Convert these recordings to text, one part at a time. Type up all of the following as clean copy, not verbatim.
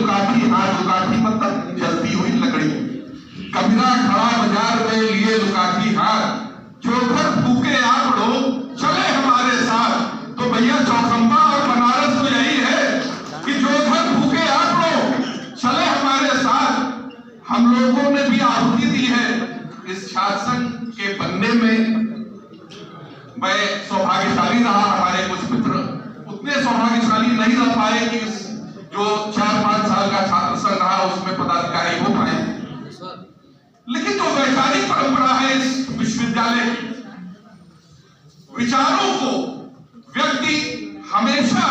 लुकाठी, हाँ लुकाठी मतलब जलती हुई लकड़ी। कबीरा खड़ा बाजार में लिए लुकाठी हाथ, चोखर फूके आप लोग चले हमारे साथ। तो भैया चौखंबा और बनारस तो यही है कि चोखर फूके आप लोग चले हमारे साथ। हम लोगों ने भी आहुति दी है इस शासन के बनने में। मैं सौभाग्यशाली रहा, हमारे कुछ मित्र उतने सौभाग्यशाली नहीं रह पाए कि जो 4-5 साल का छात्र संघ रहा उसमें पदाधिकारी हो पाए। लेकिन जो वैचारिक परंपरा है इस विश्वविद्यालय की, विचारों को व्यक्ति हमेशा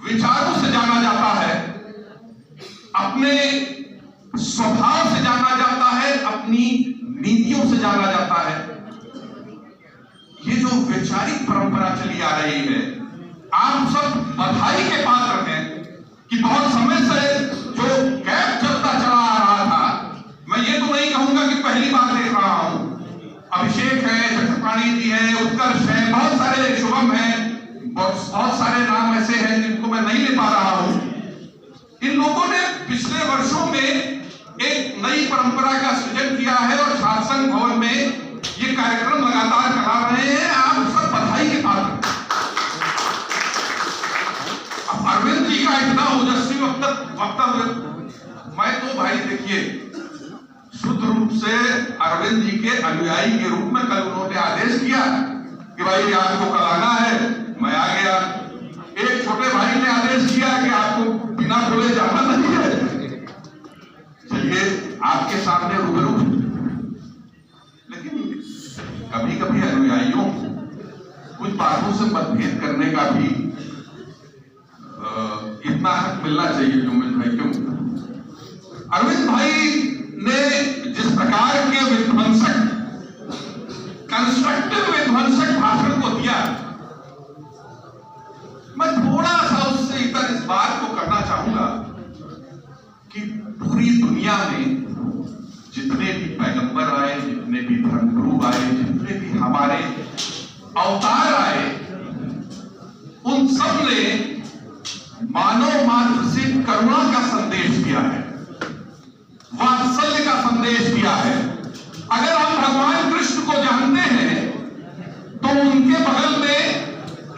विचारों से जाना जाता है, अपने स्वभाव से जाना जाता है, अपनी नीतियों से जाना जाता है। ये जो वैचारिक परंपरा चली आ रही है, आप सब बधाई के पात्र हैं कि बहुत समय से जो गैप चलता चला आ रहा था, मैं ये तो नहीं कहूंगा कि पहली बार देख रहा हूं। अभिषेक है, चक्रपाणी जी है, उत्कर्ष है, बहुत सारे शुभम है, बहुत सारे नाम ऐसे हैं जिनको मैं नहीं ले पा रहा हूं। इन लोगों ने पिछले वर्षों में एक नई परंपरा का सृजन किया है और शासन भवन में ये कार्यक्रम लगातार करा रहे हैं। आप सब बधाई के पात्र। अरविंद जी का इतना ओजस्वी वक्तव्य, मैं तो भाई देखिए शुद्ध रूप से अरविंद जी के अनुयायी के रूप में कल उन्होंने आदेश किया कि भाई आपको कल आना है, मैं आ गया। एक छोटे भाई ने आदेश किया कि आपको बिना बोले जाना नहीं है, चलिए आपके सामने रूबरू। लेकिन कभी कभी अनुयायियों कुछ बातों से मतभेद करने का भी इतना हक मिलना चाहिए। क्यों अरविंद भाई ने जिस प्रकार के विध्वंसक, कंस्ट्रक्टिव विध्वंसक भाषण को दिया, मैं थोड़ा सा उससे इतर इस बात को करना चाहूंगा कि पूरी दुनिया में जितने भी पैगंबर आए, जितने भी धर्मगुरु आए, जितने भी हमारे अवतार आए, उन सब ने मानव मात्र से करुणा का संदेश दिया है, वात्सल्य का संदेश दिया है। अगर हम भगवान कृष्ण को जानते हैं तो उनके बगल में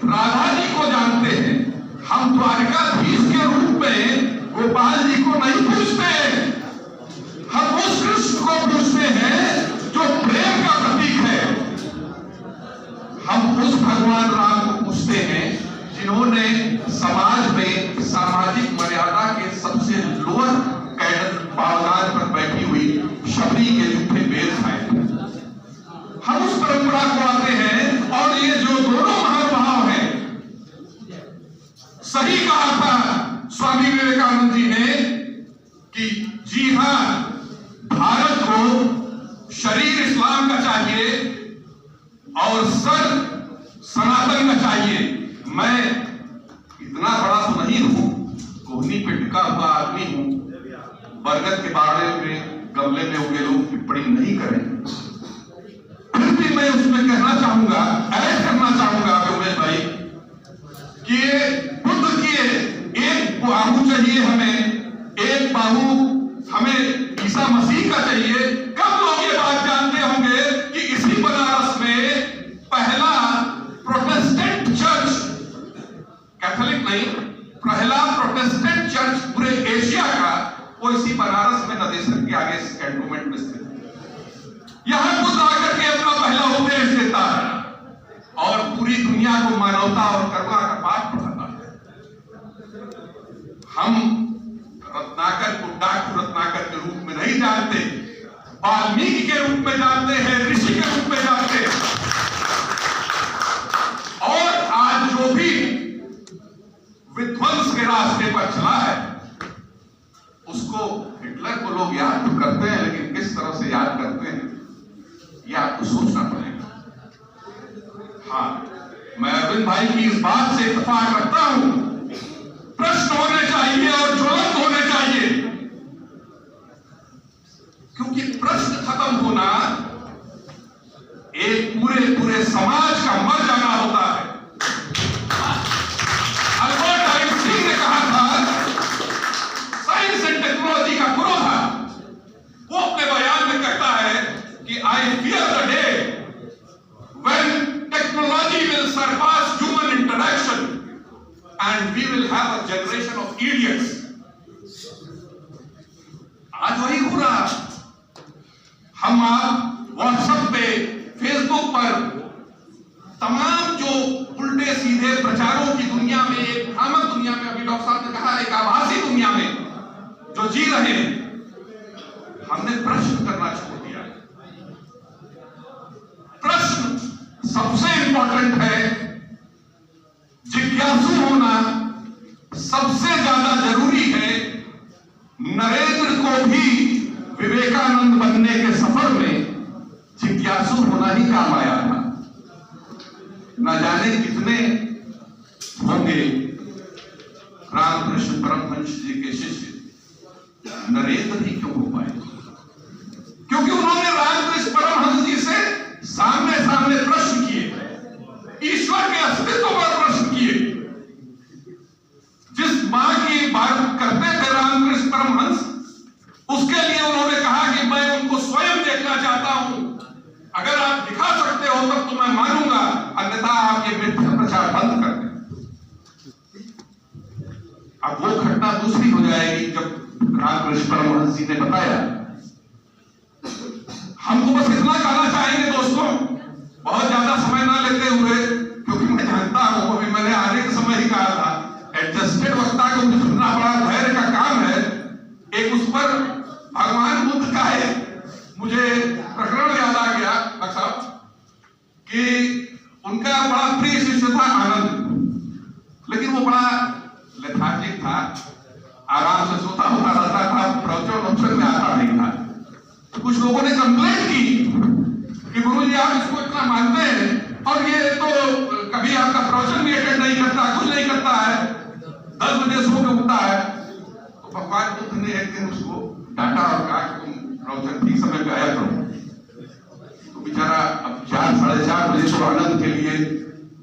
राधा जी को जानते हैं। हम द्वारकाधीश के रूप में गोपाल जी को नहीं पूछते, हम उस कृष्ण को पूछते हैं जो प्रेम का प्रतीक है। हम उस भगवान राम को पूछते हैं जिन्होंने समाज में सामाजिक मर्यादा के सबसे लोअर कैडर पावदान पर बैठी हुई शबरी के जूठे बेर खाए। हम उस परंपरा को आते हैं और ये जो दोनों महानुभाव हैं, सही कहा था स्वामी विवेकानंद जी ने कि जी हां, भारत को शरीर इस्लाम का चाहिए और सर सनातन का चाहिए। मैं इतना बड़ा तो नहीं हूं, कोहनी पे टिका हुआ आदमी हूं, बरगद के बारे में गमले में उगे लोग टिप्पणी नहीं करें, फिर भी मैं उसमें कहना चाहूंगा, ऐड करना चाहूंगा उमेश भाई कि बुद्ध की एक बाहु चाहिए हमें, एक बाहु हमें ईसा मसीह का चाहिए। कब लोग ये बात जानते होंगे कि इसी बनारस में पहला प्रोटेस्टेंट चर्च, कैथोलिक नहीं, पहला प्रोटेस्टेंट चर्च पूरे एशिया का, वो इसी बनारस में नदेसर के आगे कैंटोनमेंट में स्थित। यहां बुद्ध आकर के अपना पहला उपदेश देता है और पूरी दुनिया को मानवता और करुणा का पाठ पढ़ाता है। हम रत्नाकर को डाकू रत्नाकर के रूप में नहीं जानते, वाल्मीकि के रूप में जानते हैं, ऋषि के रूप में जानते हैं। और आज जो भी विध्वंस के रास्ते पर चला है, उसको हिटलर को लोग याद तो करते हैं, लेकिन किस तरह से याद करते हैं यह आपको सोचना पड़ेगा। हाँ, मैं अरविंद भाई की इस बात से इत्तेफाक रखता हूं, प्रश्न होने चाहिए और ज्वलंत होने चाहिए, क्योंकि प्रश्न खत्म होना एक पूरे समाज का मर जाना होता है। अल्बर्ट आइंस्टीन ने कहा था, साइंस इडियट्स। आज वही हो रहा। हम आप व्हाट्सएप पे, फेसबुक पर तमाम जो उल्टे सीधे प्रचारों की दुनिया में, एक भ्रामक दुनिया में, अभी डॉक्टर साहब ने कहा एक आभासी दुनिया में जो जी रहे हैं, हमने प्रश्न करना छोड़ दिया। प्रश्न सबसे इंपॉर्टेंट है। जिज्ञासु होना सबसे ज्यादा जरूरी है। नरेंद्र को भी विवेकानंद बनने के सफर में जिज्ञासु होना ही काम आया था। न जाने कितने होंगे रामकृष्ण परमहंस जी के शिष्य नरेंद्र ही क्यों हो पाए? क्योंकि उन्होंने रामकृष्ण परमहंस जी से सामने सामने प्रश्न किए, ईश्वर के अस्तित्व पर प्रश्न किए। जिस मां की बात करते थे रामकृष्ण परमहंस, उसके लिए उन्होंने कहा कि मैं उनको स्वयं देखना चाहता हूं, अगर आप दिखा सकते हो तब तो मैं मानूंगा, अन्यथा आप ये मिथ्या प्रचार बंद कर दें। अब वो घटना दूसरी हो जाएगी जब रामकृष्ण परमहंस जी ने बताया। हम तो बस इतना कहना चाहेंगे दोस्तों, बहुत ज्यादा समय ना लेते हुए, क्योंकि मैं जानता हूं, अभी मैंने आने के समय ही कहा था, एडजस्टेड वक्ता को मुझे सुनना बड़ा धैर्य का काम है। एक उस पर भगवान बुद्ध का है, मुझे प्रकरण याद आ गया साहब कि उनका बड़ा प्रिय शिष्य था आनंद, लेकिन वो बड़ा लेथार्जिक था, आराम से सोता हुआ रहता था, प्रवचन में आता नहीं था। तो कुछ लोगों ने कंप्लेंट की कि गुरुजी आप इसको इतना मानते हैं और ये तो कभी आपका प्रवचन भी अटेंड नहीं करता, कुछ नहीं करता है, 10 बजे सो के उठता है। तो भगवान बुद्ध ने एक दिन उसको डांटा और कहा कि तुम प्रवचन ठीक समय पे आया करो। तो बेचारा अब 4, साढ़े 4 बजे तो आनंद के लिए,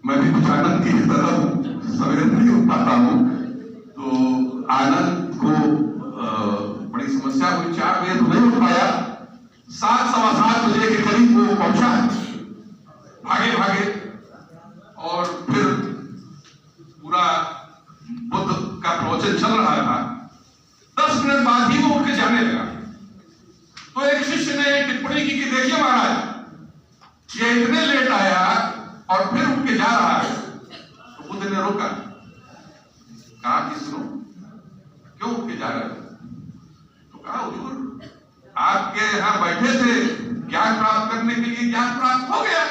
मैं भी कुछ आनंद की तरफ सवेरे नहीं उठ पाता हूँ, तो आनंद को बड़ी समस्या हुई। 4 बजे तो नहीं उठ पाया, 7, सवा 7 बजे के करीब वो पहुंचा, भागे भागे, और फिर पूरा बुद्ध का प्रवचन चल रहा था। 10 मिनट बाद ही वो उठ के जाने लगा। तो एक शिष्य ने टिप्पणी की कि देखिए महाराज, ये इतने लेट आया और फिर उठ के जा रहा है। तो बुद्ध ने रोका, कहा कि सुनो, क्यों उठ के जा रहे हो? तो कहा हुजूर, आपके यहां बैठे थे ज्ञान प्राप्त करने के लिए, ज्ञान प्राप्त हो गया।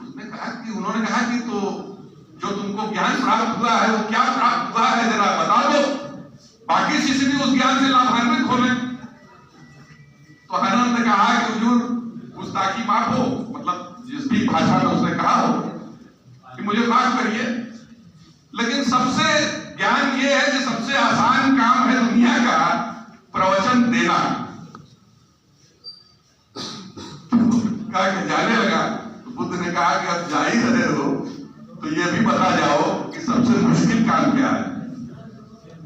उसने कहा कि, उन्होंने कहा कि तो जो तुमको ज्ञान प्राप्त हुआ है वो क्या प्राप्त हुआ है, जरा बता दो, बाकी शिष्य भी उस ज्ञान से लाभान्वित हो लें। तो आनंद ने कहा कि हुजूर गुस्ताखी माफ हो, मतलब जिस भी भाषा में उसने कहा हो कि मुझे माफ करिए, लेकिन सबसे ज्ञान ये है कि सबसे आसान काम है दुनिया का प्रवचन देना। कहा कि जाने लगा। तो बुद्ध ने कहा कि अब जा ही रहे हो तो ये भी बता जाओ कि सबसे मुश्किल काम क्या है।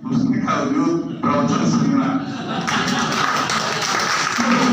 उसने कहा हुजूर प्रवचन सुनना।